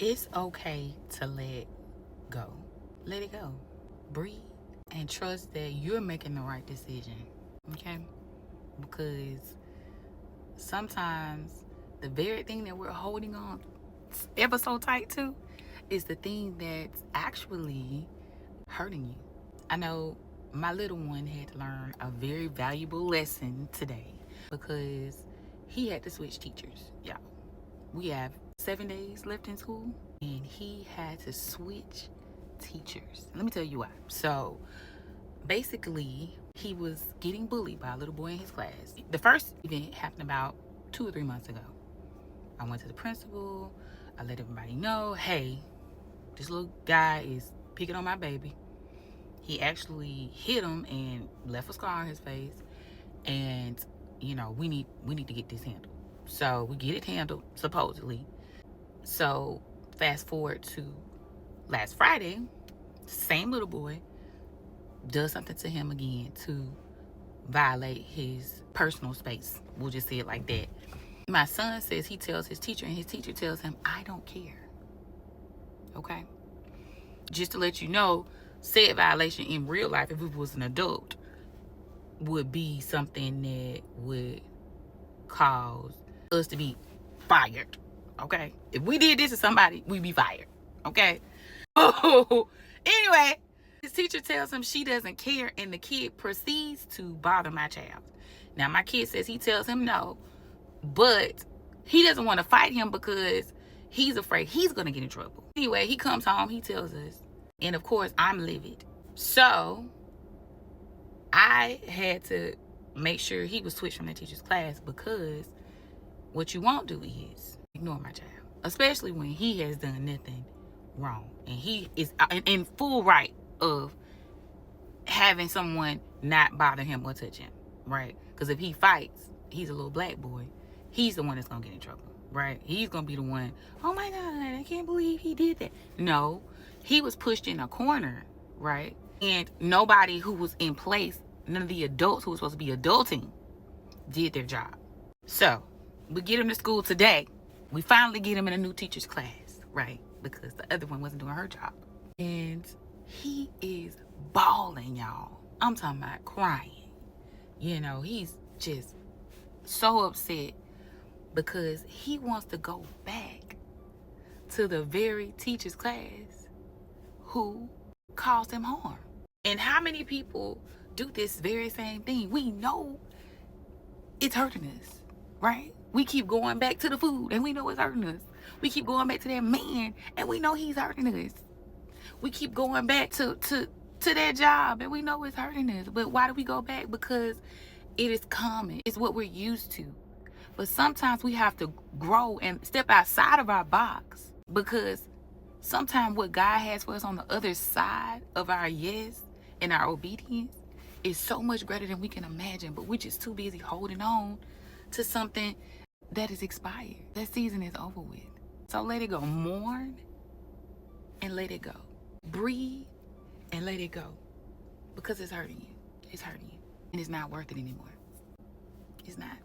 It's okay to let go. Let it go. Breathe and trust that you're making the right decision. Okay? Because sometimes the very thing that we're holding on ever so tight to is the thing that's actually hurting you. I know my little one had to learn a very valuable lesson today because he had to switch teachers. Yeah, we have 7 days left in school and he had to switch teachers. Let me tell you why. So basically, he was getting bullied by a little boy in his class. The first event happened about 2 or 3 months ago. I went to the principal. I let everybody know, hey, this little guy is picking on my baby. He actually hit him and left a scar on his face. And we need to get this handled. So we get it handled, supposedly. So fast forward to last Friday, same little boy does something to him again to violate his personal space. We'll just say it like that. My son says he tells his teacher, and his teacher tells him, I don't care. Okay? Just to let you know, said violation in real life, if it was an adult, would be something that would cause us to be fired. Okay? If we did this to somebody, we'd be fired. Okay? Oh, anyway, his teacher tells him she doesn't care, and the kid proceeds to bother my child. Now, my kid says he tells him no, but he doesn't want to fight him because he's afraid he's going to get in trouble. Anyway, he comes home, he tells us, and of course, I'm livid. So I had to make sure he was switched from the teacher's class, because what you won't do is ignore my child, especially when he has done nothing wrong and he is in full right of having someone not bother him or touch him, right? Because if he fights, he's a little black boy, he's the one that's gonna get in trouble, right? He's gonna be the one, oh my God, I can't believe he did that. No, he was pushed in a corner, right? And nobody who was in place, none of the adults who were supposed to be adulting, did their job. So we get him to school today. We finally get him in a new teacher's class, right? Because the other one wasn't doing her job. And he is bawling, y'all. I'm talking about crying. He's just so upset because he wants to go back to the very teacher's class who caused him harm. And how many people do this very same thing? We know it's hurting us, right? We keep going back to the food and we know it's hurting us. We keep going back to that man and we know he's hurting us. We keep going back to that job and we know it's hurting us. But why do we go back? Because it is common. It's what we're used to. But sometimes we have to grow and step outside of our box, because sometimes what God has for us on the other side of our yes and our obedience is so much greater than we can imagine. But we're just too busy holding on to something that is expired. That season is over with. So let it go. Mourn and let it go. Breathe and let it go. Because it's hurting you. It's hurting you. And it's not worth it anymore. It's not.